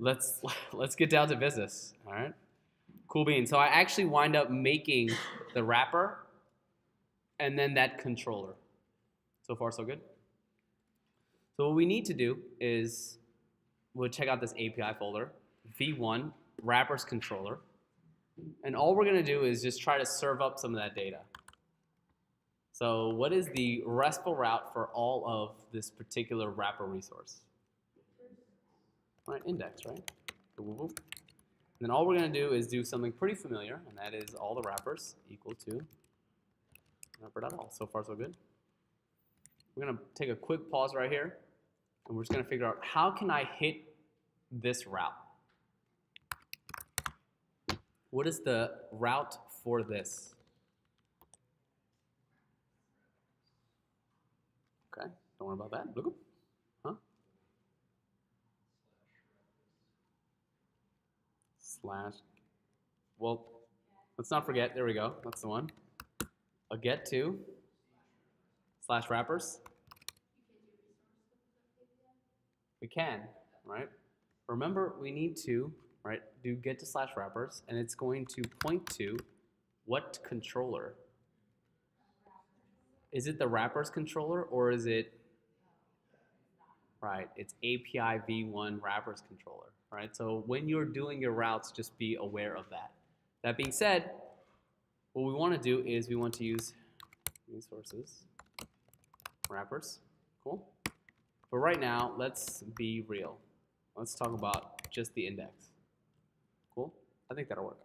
let's let's get down to business. All right, cool beans. So I actually wind up making the wrapper and then that controller. So far, so good. So what we need to do is we'll check out this API folder, v1 wrappers controller, and all we're gonna do is just try to serve up some of that data. So what is the RESTful route for all of this particular wrapper resource? Right, index, right? And then all we're going to do is do something pretty familiar, and that is all the wrappers equal to wrapper.all. So far, so good. We're going to take a quick pause right here, and we're just going to figure out how can I hit this route? What is the route for this? Okay, don't worry about that. Huh? Slash. Well, let's not forget. There we go. That's the one. A get to slash wrappers. We can, right? Remember, we need to, right, do get to slash wrappers, and it's going to point to what controller? Is it the wrappers controller, or is it, right, it's API v1 wrappers controller, right? So when you're doing your routes, just be aware of that. That being said, what we want to do is we want to use resources, wrappers, cool? But right now, let's be real. Let's talk about just the index. Cool? I think that'll work.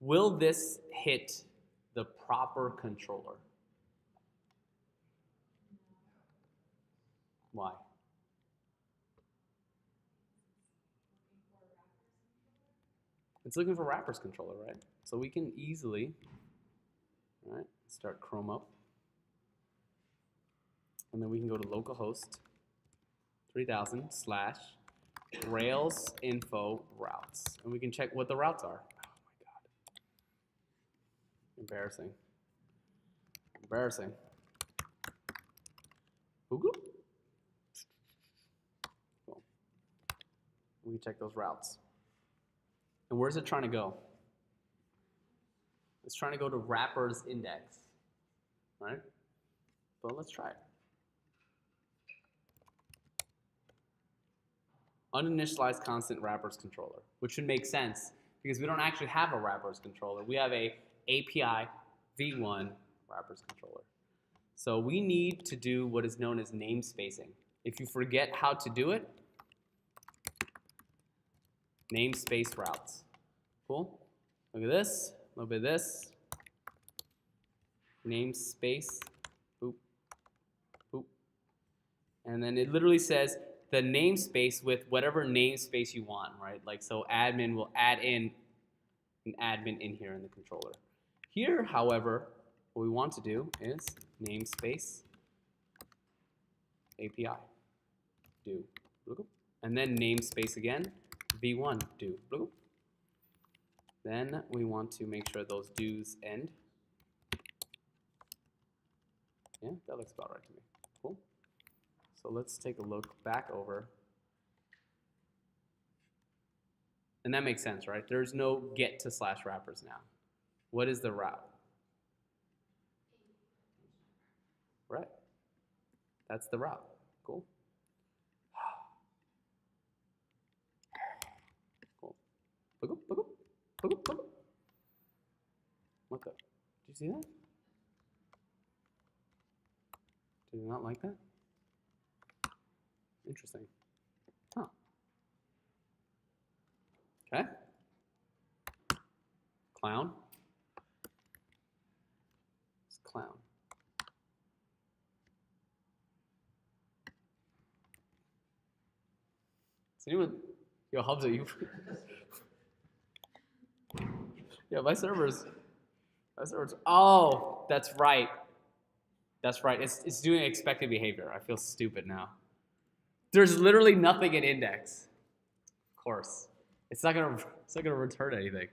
Will this hit the proper controller? Why? It's looking for wrappers controller, right? So we can easily, all right, start Chrome up. And then we can go to localhost 3000 / Rails info routes. And we can check what the routes are. Oh my God. Embarrassing. Embarrassing. Google? Cool. We can check those routes. And where's it trying to go? It's trying to go to wrappers index, right? But let's try it. Uninitialized constant wrappers controller, which should make sense because we don't actually have a wrappers controller. We have a API v1 wrappers controller. So we need to do what is known as namespacing. If you forget how to do it, namespace routes. Cool? Look at this, a little bit of this. Namespace, boop, boop. And then it literally says the namespace with whatever namespace you want, right? Like, so admin will add in an admin in here in the controller. Here, however, what we want to do is namespace API, do, and then namespace again, v1, do. Then we want to make sure those do's end. Yeah, that looks about right to me. Cool. So let's take a look back over. And that makes sense, right? There's no get to slash wrappers now. What is the route? Right. That's the route. Cool. Cool. What the? Did you see that? Did you not like that? Interesting. Huh. Okay. Clown. It's clown. Is anyone? Yo, Hubs, are you? Yeah, my servers. Oh, that's right. That's right. It's doing expected behavior. I feel stupid now. There's literally nothing in index. Of course. It's not gonna return anything.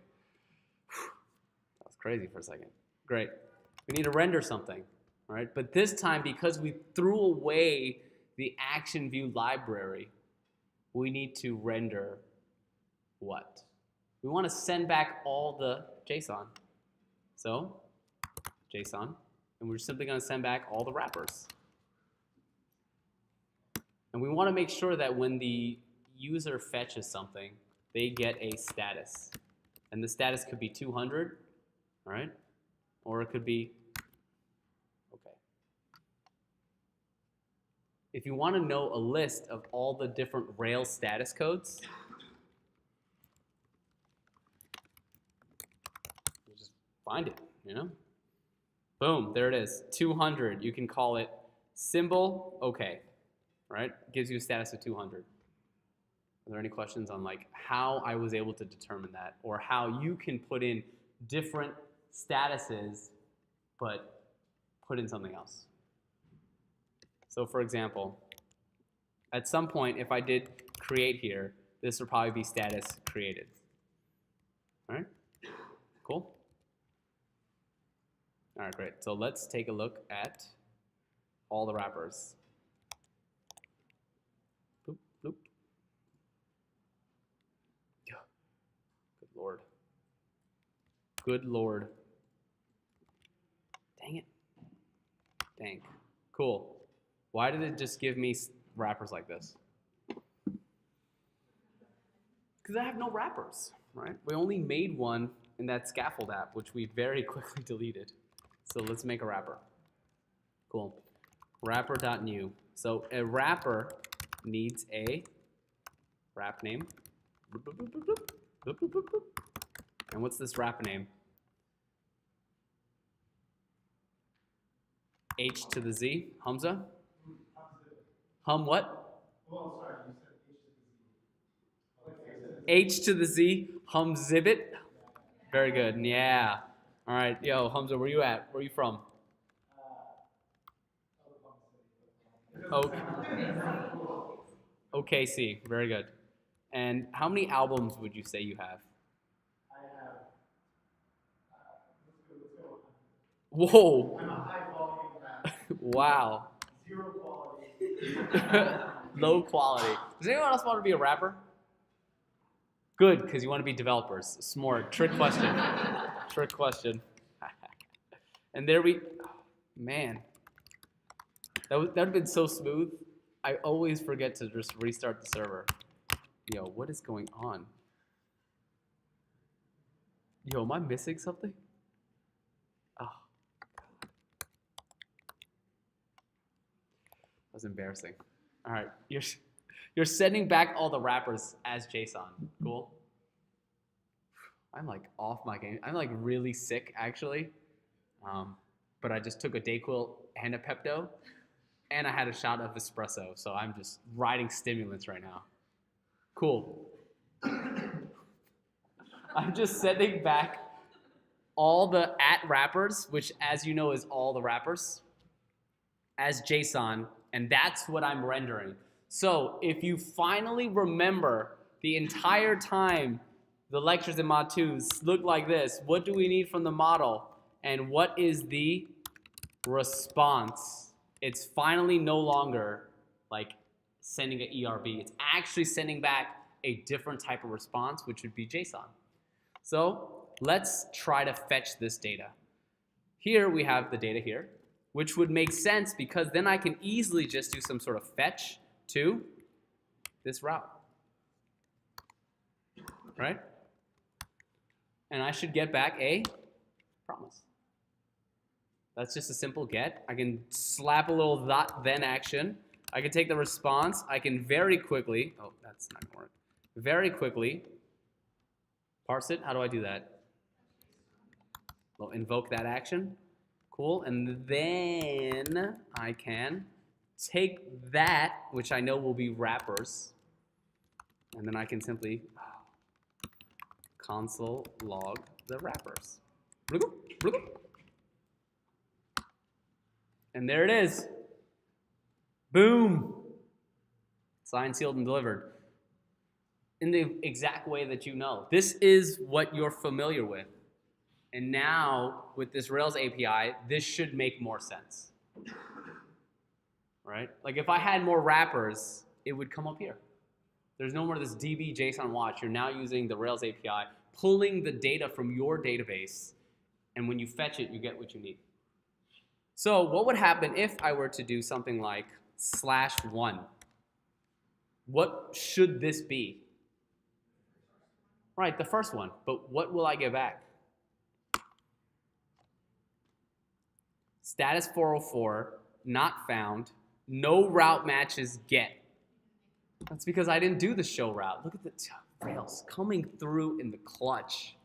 That was crazy for a second. Great. We need to render something, all right? But this time, because we threw away the action view library, we need to render what? We want to send back all the JSON. So, JSON, and we're simply going to send back all the wrappers. And we want to make sure that when the user fetches something, they get a status. And the status could be 200, all right? Or it could be, okay. If you want to know a list of all the different Rails status codes, you just find it, you know? Boom, there it is, 200. You can call it symbol, okay, right? Gives you a status of 200. Are there any questions on like how I was able to determine that, or how you can put in different statuses but put in something else? So for example, at some point if I did create here, this would probably be status created. All right, cool. All right, great. So let's take a look at all the wrappers. Bloop, bloop. Good Lord. Good Lord. Dang it. Dang. Cool. Why did it just give me wrappers like this? Because I have no wrappers, right? We only made one in that scaffold app, which we very quickly deleted. So let's make a wrapper. Cool. Wrapper.new. So a wrapper needs a wrap name. And what's this wrapper name? H to the Z. Hamza? Hum what? Oh, sorry, you said H to the Z. Humzibit. Very good. Yeah. All right. Yo, Hamza, where you at? Where are you from? OKC. Very good. And how many albums would you say you have? I have, let's go. Whoa. I'm a high volume rapper. Wow. Zero quality. Low quality. Does anyone else want to be a rapper? Good, because you want to be developers. Smart. Trick question. Trick question. And there we, man. That would have been so smooth. I always forget to just restart the server. Yo, what is going on? Yo, am I missing something? Oh, God. That was embarrassing. All right, you're sending back all the wrappers as JSON. Cool. I'm like off my game. I'm like really sick actually. But I just took a Dayquil and a Pepto, and I had a shot of espresso, so I'm just riding stimulants right now. Cool. I'm just sending back all the @wrappers, which as you know is all the wrappers, as JSON, and that's what I'm rendering. So if you finally remember the entire time the lectures in Mod 2s look like this, what do we need from the model? And what is the response? It's finally no longer like sending an ERB. It's actually sending back a different type of response, which would be JSON. So let's try to fetch this data. Here we have the data here, which would make sense because then I can easily just do some sort of fetch to this route, right? And I should get back a promise. That's just a simple get. I can slap a little then action. I can take the response. I can very quickly, oh, that's not gonna work. Very quickly parse it. How do I do that? Well, invoke that action. Cool. And then I can take that, which I know will be wrappers, and then I can simply console log the wrappers. And there it is. Boom. Signed, sealed, and delivered. In the exact way that you know. This is what you're familiar with. And now, with this Rails API, this should make more sense. right? Like if I had more wrappers, it would come up here. There's no more this DB JSON watch. You're now using the Rails API, pulling the data from your database, and when you fetch it, you get what you need. So what would happen if I were to do something like /1? What should this be? Right, the first one. But what will I get back? Status 404, not found, no route matches get. That's because I didn't do the show route. Look at the Rails coming through in the clutch.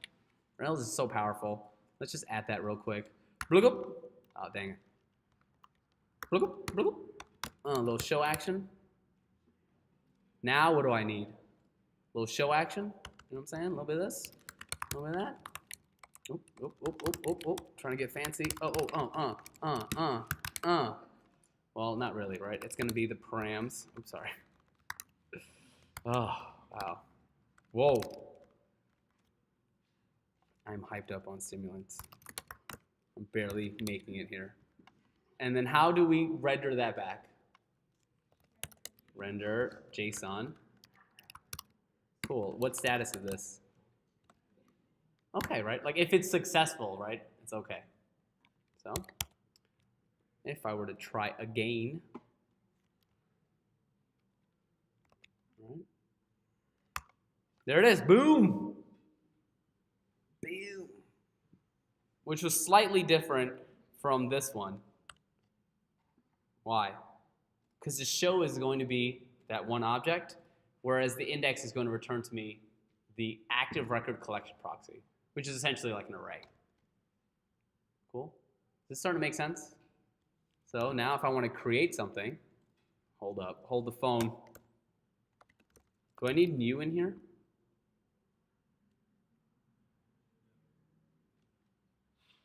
Rails is so powerful. Let's just add that real quick. Oh, dang it. A little show action. Now what do I need? A little show action. You know what I'm saying? A little bit of this. A little bit of that. Trying to get fancy. Well, not really, right? It's going to be the params. Oops, sorry. Oh, wow. Whoa. I'm hyped up on stimulants. I'm barely making it here. And then how do we render that back? Render JSON. Cool. What status is this? Okay, right? Like if it's successful, right? It's okay. So if I were to try again, right? There it is. Boom. Boom. Which was slightly different from this one. Why? Because the show is going to be that one object, whereas the index is going to return to me the active record collection proxy, which is essentially like an array. Cool? Is this starting to make sense? So now if I want to create something, hold the phone. Do I need new in here?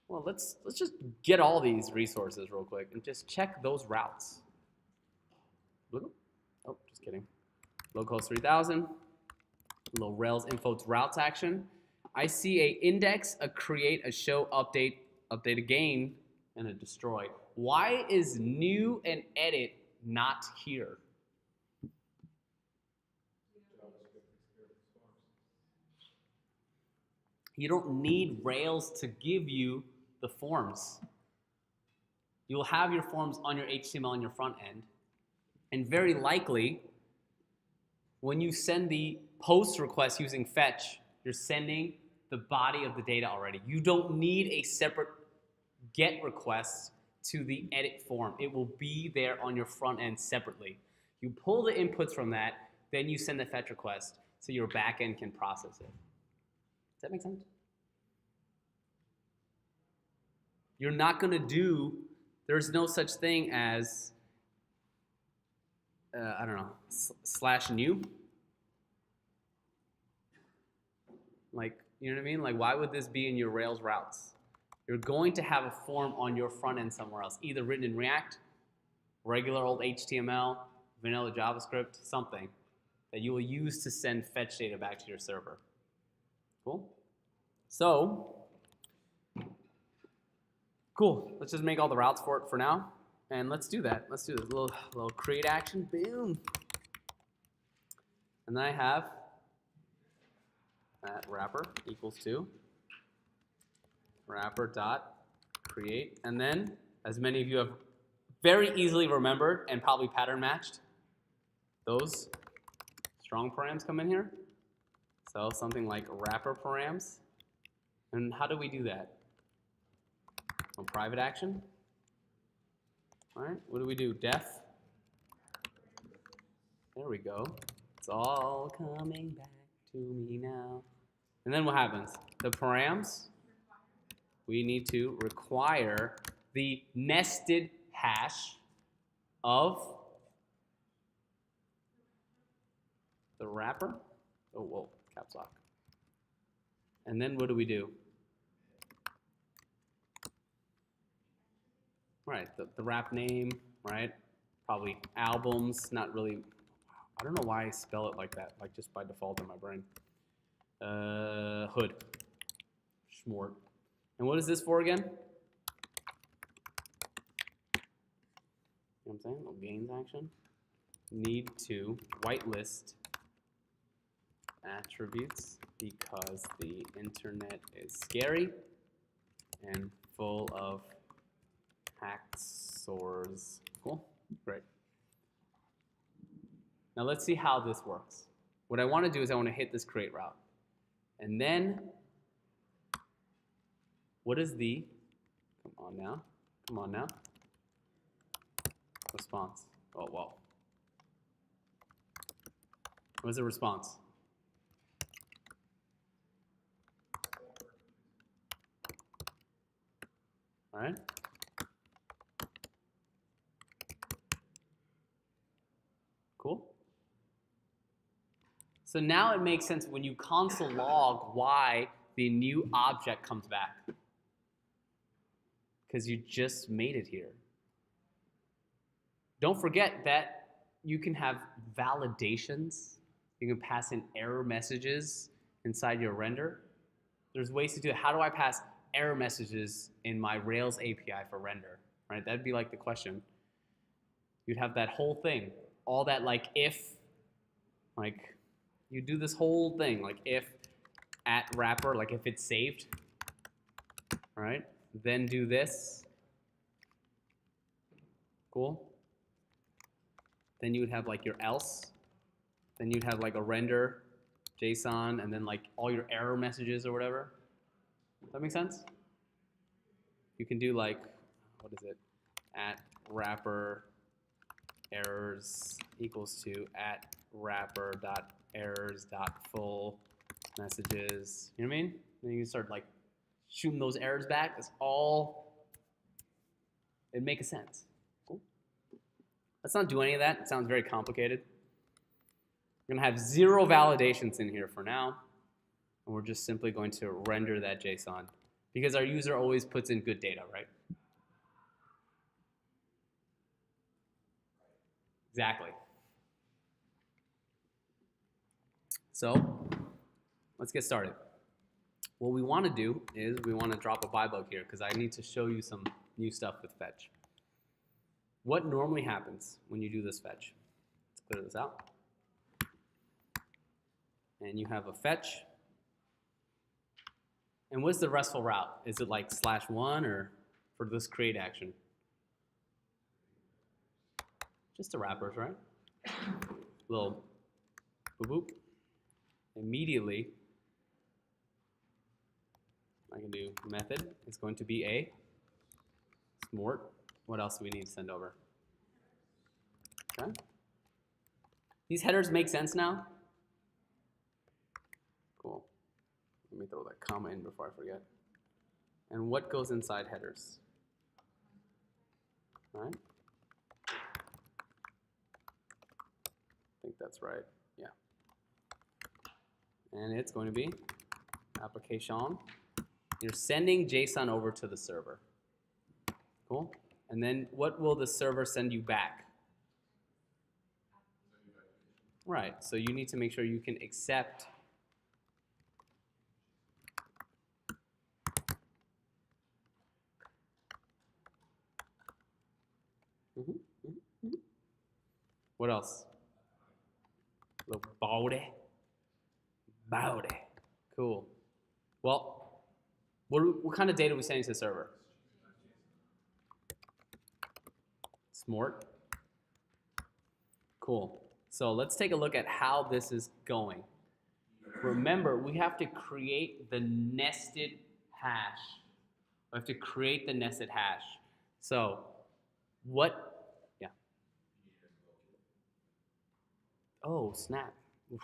Well, let's just get all these resources real quick and just check those routes. Oh, just kidding. Localhost 3000, little Rails info routes action. I see a index, a create, a show, update again, and a destroy. Why is new and edit not here? You don't need Rails to give you the forms. You'll have your forms on your HTML on your front end. And very likely, when you send the post request using fetch, you're sending the body of the data already. You don't need a separate get request to the edit form. It will be there on your front end separately. You pull the inputs from that, then you send the fetch request so your back end can process it. Does that make sense? You're not going to do, there's no such thing as, I don't know, /new. Like, you know what I mean? Like, why would this be in your Rails routes? You're going to have a form on your front end somewhere else, either written in React, regular old HTML, vanilla JavaScript, something that you will use to send fetch data back to your server. Cool? So, cool. Let's just make all the routes for it for now. And let's do that. Let's do this little create action. Boom. And then I have that wrapper equals to wrapper dot create. And then, as many of you have very easily remembered and probably pattern matched, those strong params come in here. So something like wrapper params. And how do we do that? On private action. All right, what do we do? Def. There we go. It's all coming back to me now. And then what happens? The params, we need to require the nested hash of the wrapper. Oh, whoa, caps lock. And then what do we do? Right, the wrap name, right? Probably albums, not really, I don't know why I spell it like that, like just by default in my brain. Hood, Schmort. And what is this for again? what I'm saying? Little gains action. Need to whitelist attributes because the internet is scary and full of hacksaws. Cool, great. Now let's see how this works. What I want to do is I want to hit this create route. And then, what is the, come on now, response? Oh, whoa. What is the response? All right. Cool. So now it makes sense when you console log why the new object comes back. Because you just made it here. Don't forget that you can have validations. You can pass in error messages inside your render. There's ways to do it. How do I pass error messages in my Rails API for render? Right? That'd be like the question. You'd have that whole thing. All that like if, like you do this whole thing, like if at wrapper, like if it's saved, all right? Then do this. Cool. Then you would have like your else. Then you'd have like a render JSON and then like all your error messages or whatever. Does that make sense? You can do like, what is it? At wrapper errors equals to at wrapper dot errors dot full messages. You know what I mean? Then you can start like shooting those errors back. It's all, it'd make a sense. Cool. Let's not do any of that. It sounds very complicated. We're gonna have 0 validations in here for now. And we're just simply going to render that JSON because our user always puts in good data, right? Exactly. So let's get started. What we want to do is we want to drop a bybug here because I need to show you some new stuff with fetch. What normally happens when you do this fetch? Let's clear this out. And you have a fetch. And what's the RESTful route? Is it like /1 or for this create action? Just the wrappers, right? Little boop boop. Immediately, I can do method. It's going to be a smort. What else do we need to send over? Okay. These headers make sense now? Cool. Let me throw that comma in before I forget. And what goes inside headers? All right. I think that's right. Yeah. And it's going to be application. You're sending JSON over to the server. Cool. And then what will the server send you back? Right. So you need to make sure you can accept What else? Little body. Body. Cool. Well, what kind of data are we sending to the server? Smart. Cool. So let's take a look at how this is going. Remember, we have to create the nested hash. We have to create the nested hash. So what? Yeah. Oh, snap. Oof,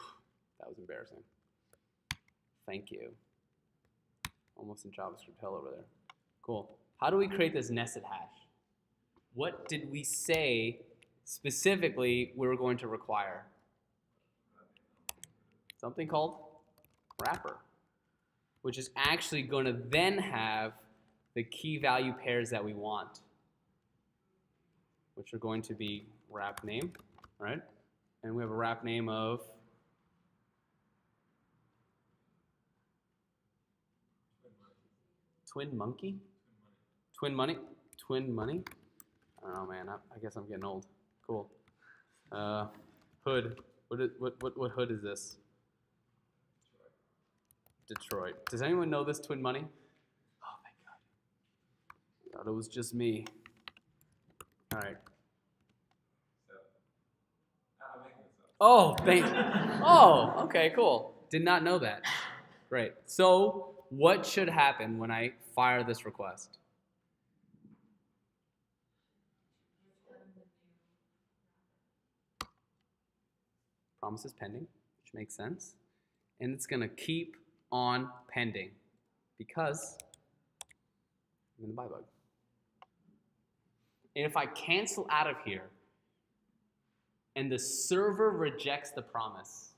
that was embarrassing. Thank you. Almost in JavaScript hell over there. Cool. How do we create this nested hash? What did we say specifically we were going to require? Something called wrapper, which is actually going to then have the key value pairs that we want, which are going to be wrap name, right? And we have a wrap name of Twin Monkey? Twin Money? Twin Money? Oh man, I guess I'm getting old. Cool. Hood. What hood is this? Detroit. Does anyone know this Twin Money? Oh, thank God. Thought it was just me. All right. Oh, oh, okay, cool. Did not know that. Great. So, what should happen when I fire this request? Promise is pending, which makes sense. And it's going to keep on pending because I'm in the buy bug. And if I cancel out of here and the server rejects the promise,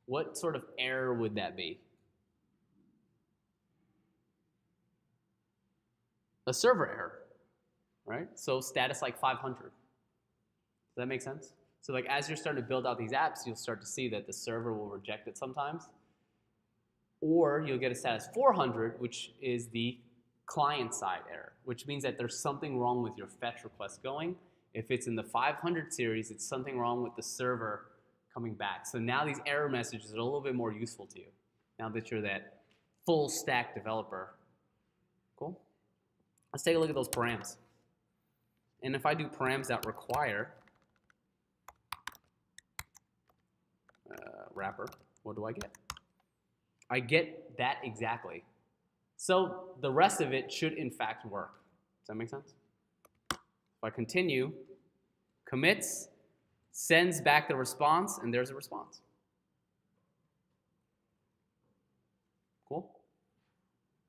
what sort of error would that be? A server error, right? So status like 500. Does that make sense? So like as you're starting to build out these apps, you'll start to see that the server will reject it sometimes. Or you'll get a status 400, which is the client side error, which means that there's something wrong with your fetch request going. If it's in the 500 series, it's something wrong with the server coming back. So now these error messages are a little bit more useful to you now that you're that full stack developer. Cool? Let's take a look at those params. And if I do params.require wrapper, what do I get? I get that exactly. So the rest of it should in fact work. Does that make sense? If I continue, commits, sends back the response, and there's a response. Cool?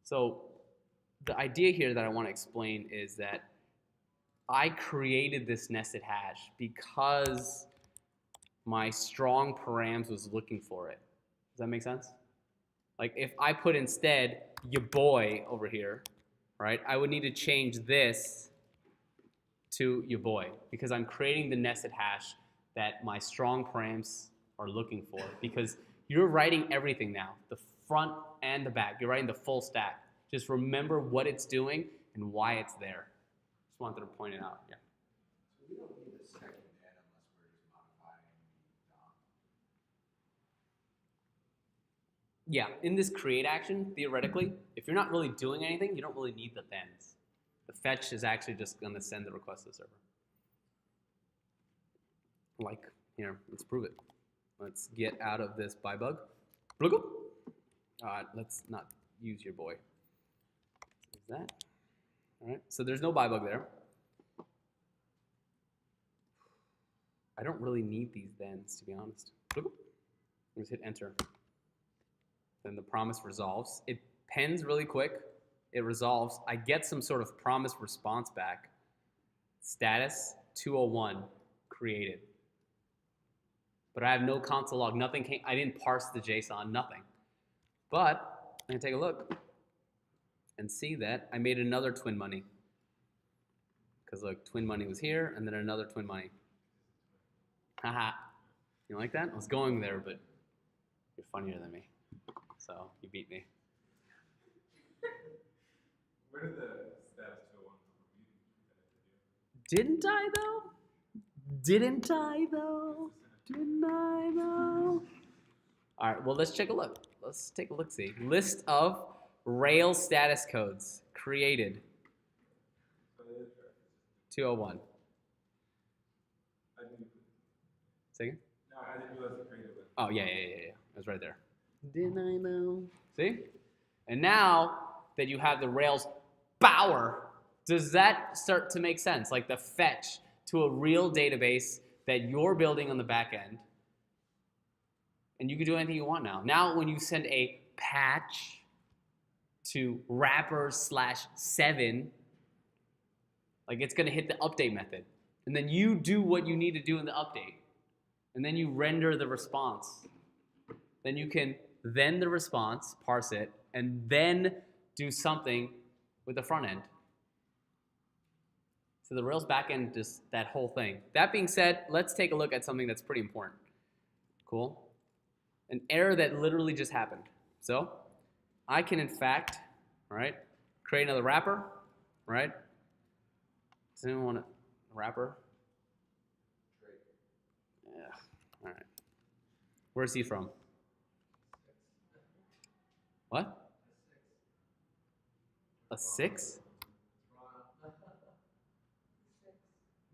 So the idea here that I want to explain is that I created this nested hash because my strong params was looking for it. Does that make sense? Like if I put instead your boy over here, right, I would need to change this to your boy because I'm creating the nested hash that my strong params are looking for because you're writing everything now, the front and the back. You're writing the full stack. Just remember what it's doing and why it's there. Just wanted to point it out. Yeah. So we don't need a second end unless we're just modifying the DOM. Yeah, in this create action, theoretically, if you're not really doing anything, you don't really need the thens. The fetch is actually just going to send the request to the server. Like, here, let's prove it. Let's get out of this buy bug. Let's not use your boy. Is that? All right, so there's no buy bug there. I don't really need these thens, to be honest. Let's hit enter. Then the promise resolves. It pens really quick. It resolves. I get some sort of promise response back. Status 201 created. But I have no console log. Nothing came. I didn't parse the JSON. Nothing. But I'm gonna take a look and see that I made another Twin Money. Because look, Twin Money was here, and then another Twin Money. Haha. You like that? I was going there, but you're funnier than me. So you beat me. Where did the status 201 come from? Didn't I though? Didn't I though? Didn't I though? All right, well, let's take a look. Let's take a look-see. List of Rails status codes created. 201. Second? No, I didn't realize it created it. Oh, yeah. It was right there. Didn't I know? See? And now that you have the Rails power, does that start to make sense? Like the fetch to a real database that you're building on the back end. And you can do anything you want now. Now when you send a patch to wrapper/7, like it's gonna hit the update method. And then you do what you need to do in the update. And then you render the response. Then you can then the response, parse it, and then do something with the front end. So the Rails backend, just that whole thing. That being said, let's take a look at something that's pretty important. Cool? An error that literally just happened. So I can, in fact, all right, create another wrapper, right? Does anyone want to wrapper? Yeah. All right. Where's he from? What? A 6?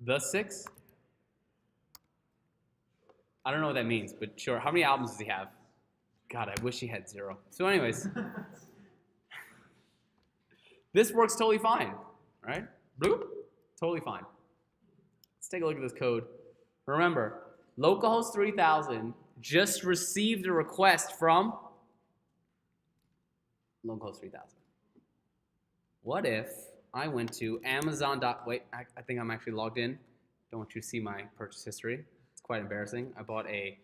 The 6? I don't know what that means, but sure. How many albums does he have? God, I wish he had 0. So anyways, this works totally fine, right? Bloop. Totally fine. Let's take a look at this code. Remember, localhost 3000 just received a request from localhost 3000. What if I went to Amazon. Wait, I think I'm actually logged in. Don't want you to see my purchase history. It's quite embarrassing. I bought a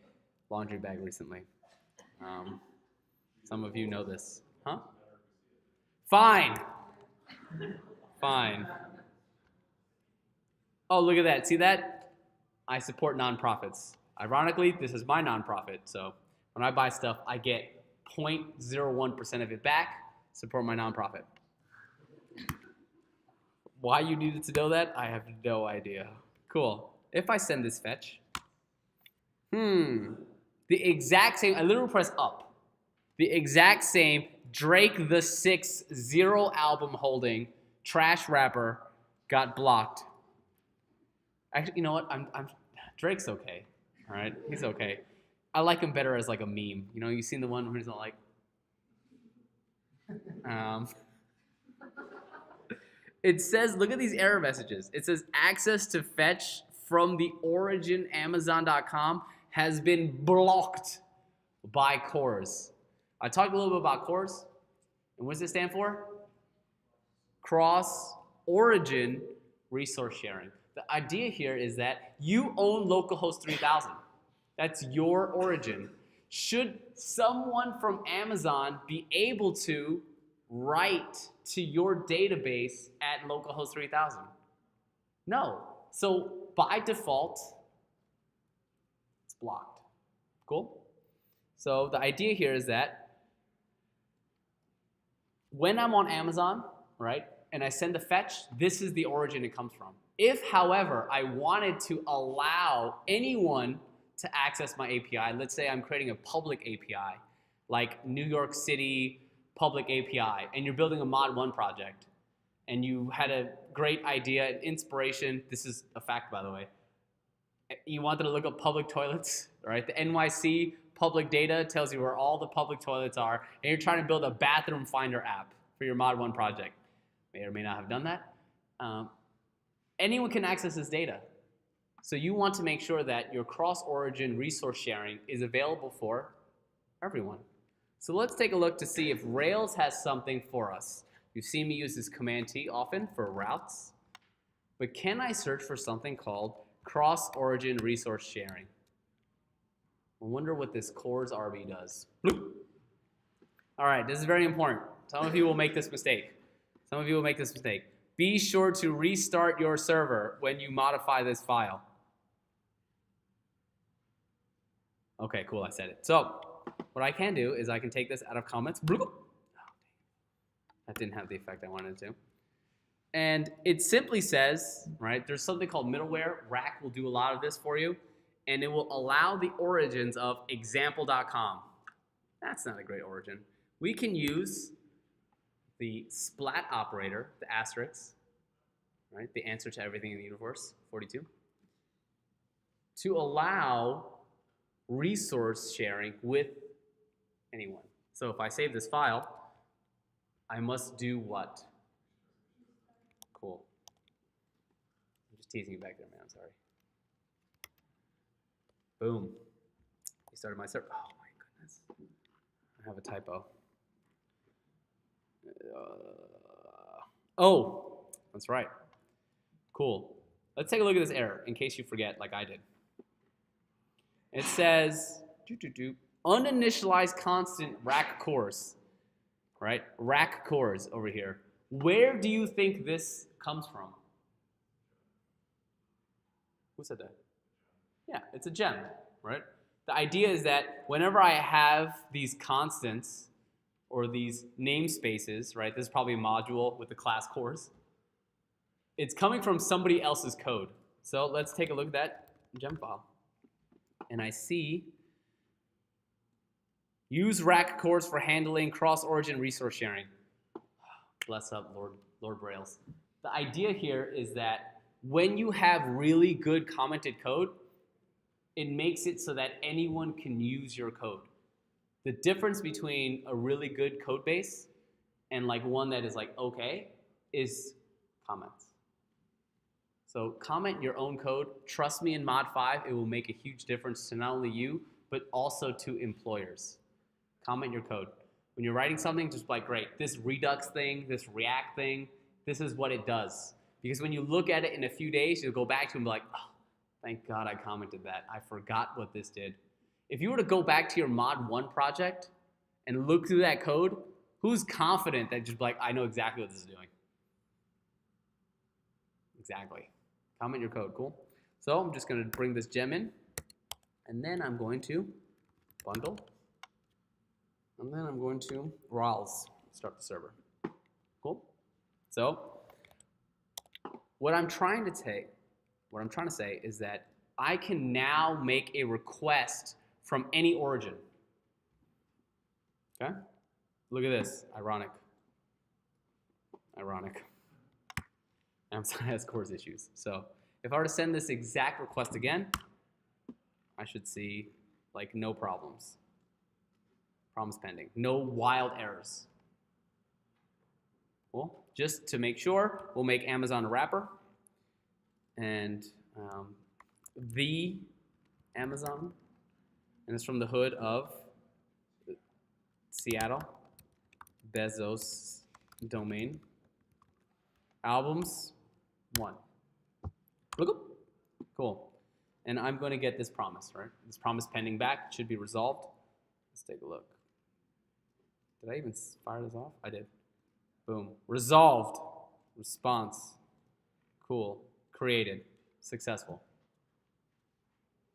laundry bag recently. Some of you know this. Huh? Fine. Fine. Oh, look at that. See that? I support nonprofits. Ironically, this is my nonprofit. So when I buy stuff, I get 0.01% of it back. Support my nonprofit. Why you needed to know that, I have no idea. Cool. If I send this fetch, the exact same, I literally press up. The exact same Drake the 6 0 album holding trash rapper got blocked. Actually, you know what? Drake's okay. All right, he's okay. I like him better as like a meme. You know, you seen the one where he's not like. It says, look at these error messages. It says access to fetch from the origin Amazon.com has been blocked by CORS. I talked a little bit about CORS. And what does it stand for? Cross Origin Resource Sharing. The idea here is that you own localhost 3000. That's your origin. Should someone from Amazon be able to write to your database at localhost 3000? No. So by default, it's blocked. Cool? So the idea here is that when I'm on Amazon, right, and I send a fetch, this is the origin it comes from. If, however, I wanted to allow anyone to access my API, let's say I'm creating a public API, like New York City public API, and you're building a Mod 1 project, and you had a great idea and inspiration. This is a fact, by the way. You wanted to look up public toilets, right? The NYC public data tells you where all the public toilets are, and you're trying to build a bathroom finder app for your Mod 1 project. May or may not have done that. Anyone can access this data. So you want to make sure that your cross-origin resource sharing is available for everyone. So let's take a look to see if Rails has something for us. You've seen me use this Command T often for routes, but can I search for something called cross-origin resource sharing? I wonder what this CORS RB does. Bloop. All right, this is very important. Some of you will make this mistake. Some of you will make this mistake. Be sure to restart your server when you modify this file. Okay, cool, I said it. So what I can do is I can take this out of comments. Bloop. Oh, that didn't have the effect I wanted it to. And it simply says, right, there's something called middleware. Rack will do a lot of this for you. And it will allow the origins of example.com. That's not a great origin. We can use the splat operator, the asterisk, right, the answer to everything in the universe, 42, to allow resource sharing with anyone. So if I save this file, I must do what? Cool. I'm just teasing you back there, man. I'm sorry. Boom. You started my server. Oh my goodness. I have a typo. Oh, that's right. Cool. Let's take a look at this error in case you forget like I did. It says uninitialized constant rack CORS, right? Rack CORS over here. Where do you think this comes from? Who said that? Yeah, it's a gem, right? The idea is that whenever I have these constants or these namespaces, right? This is probably a module with the class CORS. It's coming from somebody else's code. So let's take a look at that gem file. And I see use rack cores for handling cross-origin resource sharing. Bless up, Lord Rails. The idea here is that when you have really good commented code, it makes it so that anyone can use your code. The difference between a really good code base and like one that is like okay is comments. So comment your own code. Trust me, in Mod 5, it will make a huge difference to not only you, but also to employers. Comment your code. When you're writing something, just like, great, this Redux thing, this React thing, this is what it does. Because when you look at it in a few days, you'll go back to it and be like, oh, thank God I commented that. I forgot what this did. If you were to go back to your Mod 1 project and look through that code, who's confident that just like, I know exactly what this is doing? Exactly. Comment your code, cool? So I'm just gonna bring this gem in, and then I'm going to bundle, and then I'm going to Rails, start the server. Cool? So what I'm trying to say is that I can now make a request from any origin. Okay? Look at this, ironic. Amazon has CORS issues. So if I were to send this exact request again, I should see like no problems. Promise pending. No wild errors. Cool. Just to make sure, we'll make Amazon a wrapper. And the Amazon. And it's from the hood of Seattle. Bezos domain. Albums 1. Look up. Cool. And I'm going to get this promise, right? This promise pending back should be resolved. Let's take a look. Did I even fire this off? I did. Boom. Resolved. Response. Cool. Created. Successful.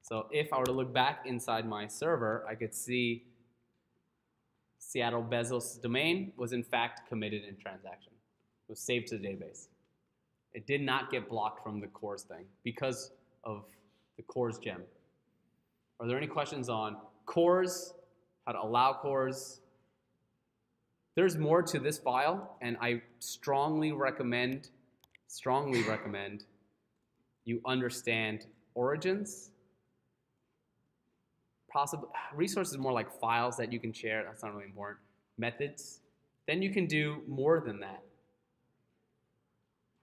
So if I were to look back inside my server, I could see Seattle Bezos domain was in fact committed in transaction. It was saved to the database. It did not get blocked from the CORS thing because of the CORS gem. Are there any questions on CORS, how to allow CORS? There's more to this file, and I strongly recommend you understand origins. Possible resources more like files that you can share. That's not really important. Methods. Then you can do more than that.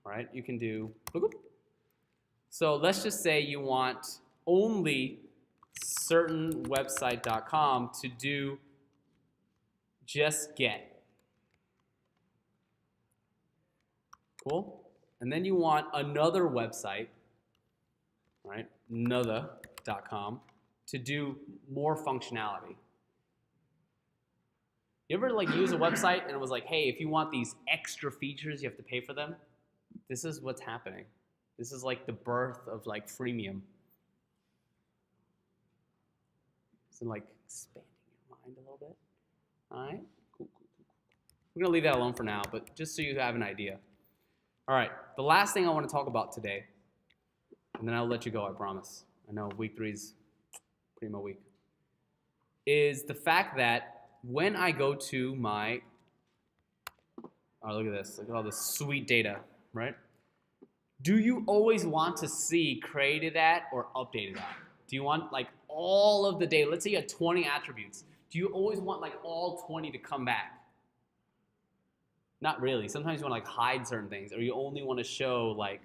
Right? You can do. So let's just say you want only certain website.com to do just get. Cool? And then you want another website, right? Another.com to do more functionality. You ever like use a website and it was like, hey, if you want these extra features, you have to pay for them? This is what's happening. This is like the birth of like freemium. So like expanding your mind a little bit. All right, cool. We're gonna leave that alone for now, but just so you have an idea. All right, the last thing I want to talk about today, and then I'll let you go, I promise. I know week 3 is primo week, is the fact that when I go to my, oh, look at this, look at all this sweet data, right? Do you always want to see created at or updated at? Do you want like all of the data? Let's say you have 20 attributes. Do you always want like all 20 to come back? Not really. Sometimes you want to like hide certain things, or you only want to show like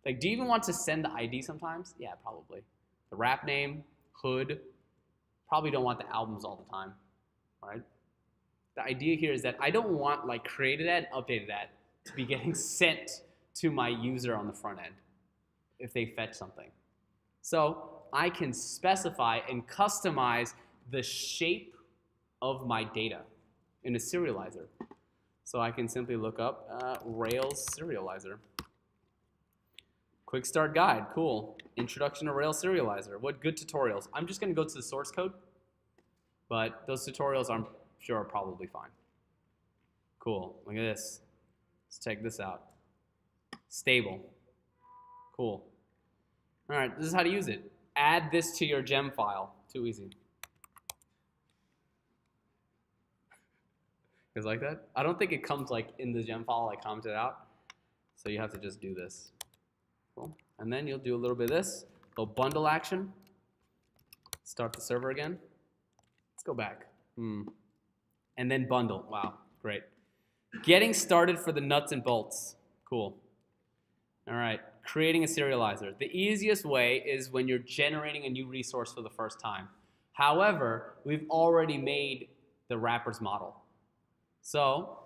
do you even want to send the ID sometimes? Yeah, probably. The rap name, hood, probably don't want the albums all the time, right? The idea here is that I don't want like created at, updated at to be getting sent to my user on the front end if they fetch something. So I can specify and customize the shape of my data in a serializer. So I can simply look up Rails serializer. Quick start guide, cool. Introduction to Rails serializer. What good tutorials? I'm just gonna go to the source code, but those tutorials I'm sure are probably fine. Cool, look at this. Let's check this out. Stable, cool. All right, this is how to use it. Add this to your gem file. Too easy. You guys like that? I don't think it comes like in the gem file I commented out. So you have to just do this. Cool. And then you'll do a little bit of this. Go bundle action. Start the server again. Let's go back. And then bundle. Wow, great. Getting started for the nuts and bolts. Cool. All right, creating a serializer. The easiest way is when you're generating a new resource for the first time. However, we've already made the wrappers model. So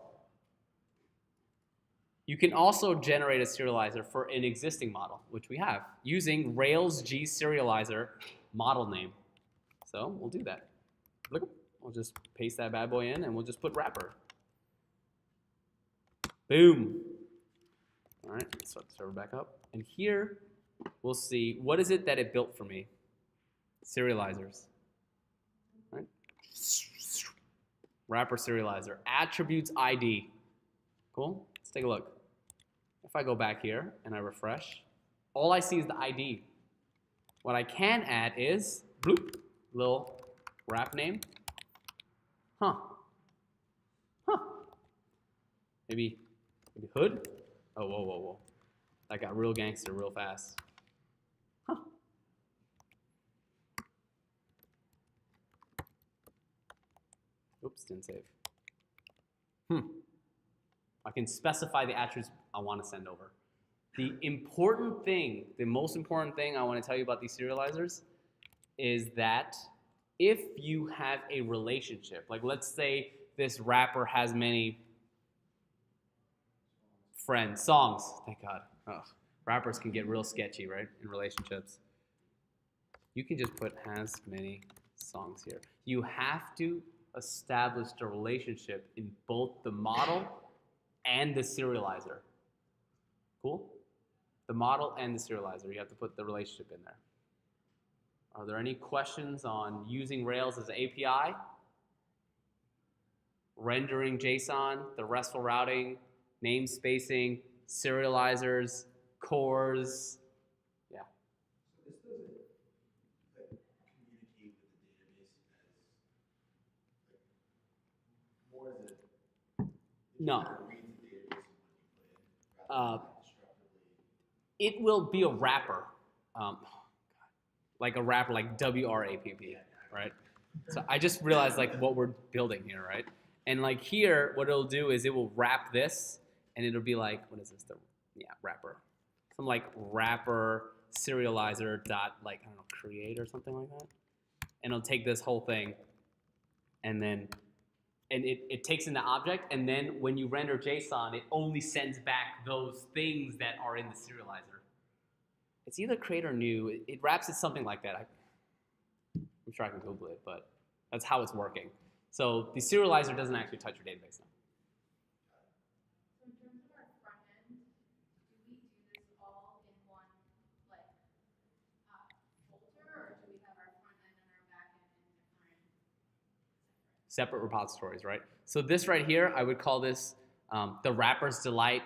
you can also generate a serializer for an existing model, which we have, using Rails G serializer model name. So we'll do that. Look, we'll just paste that bad boy in, and we'll just put wrapper. Boom. All right, let's start the server back up. And here we'll see, what is it that it built for me? Serializers. All right. Wrapper serializer. Attributes ID. Cool. Let's take a look. If I go back here and I refresh, all I see is the ID. What I can add is bloop, little wrap name. Maybe hood. Oh, whoa. That got real gangster real fast. Oops, didn't save. I can specify the attributes I want to send over. The important thing, the most important thing I want to tell you about these serializers is that if you have a relationship, like let's say this wrapper has many friends, songs, thank God. Oh, rappers can get real sketchy, right, in relationships. You can just put has many songs here. You have to establish the relationship in both the model and the serializer. Cool? The model and the serializer, you have to put the relationship in there. Are there any questions on using Rails as an API? Rendering JSON, the RESTful routing, namespacing, serializers, cores. Yeah. So this doesn't like, communicate with the database as more as a No. kind of reads the database and what you put in rather than constructively. It will be a wrapper, like a wrapper, like WRAPP, right? So I just realized like what we're building here, right? And like here, what it'll do is it will wrap this, and it'll be like, what is this? Wrapper. Some like wrapper serializer dot like I don't know, create or something like that. And it'll take this whole thing, and then it takes in the object, and then when you render JSON, it only sends back those things that are in the serializer. It's either create or new. It wraps it something like that. I'm sure I can Google it, but that's how it's working. So the serializer doesn't actually touch your database now. So in terms of our front end, do we do this all in one like folder, or do we have our front end and our back end in different Separate repositories, right? So this right here, I would call this the Wrappers Delight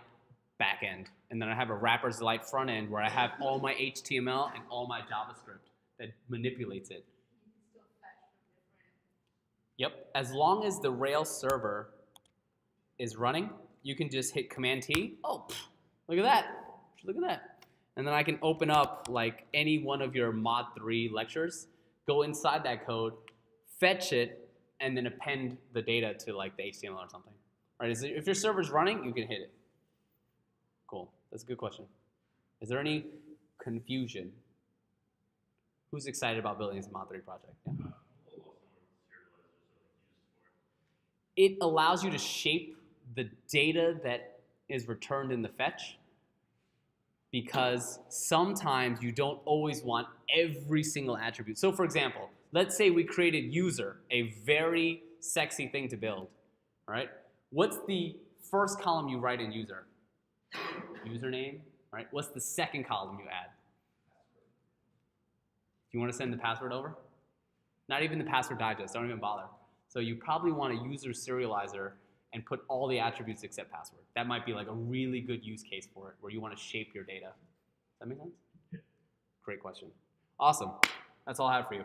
backend. And then I have a Wrappers Delight front end where I have all my HTML and all my JavaScript that manipulates it. You can still fetch from different. Yep, as long as the Rails server is running, you can just hit Command T. Oh, look at that. Look at that. And then I can open up like any one of your Mod 3 lectures, go inside that code, fetch it, and then append the data to like the HTML or something. Right? If your server's running, you can hit it. Cool. That's a good question. Is there any confusion? Who's excited about building this Mod 3 project? Yeah. It allows you to shape the data that is returned in the fetch, because sometimes you don't always want every single attribute. So for example, let's say we created user, a very sexy thing to build, all right? What's the first column you write in user? Username, right? What's the second column you add? Do you want to send the password over? Not even the password digest, don't even bother. So you probably want a user serializer and put all the attributes except password. That might be like a really good use case for it, where you want to shape your data. Does that make sense? Yeah. Great. Great question. Awesome. That's all I have for you.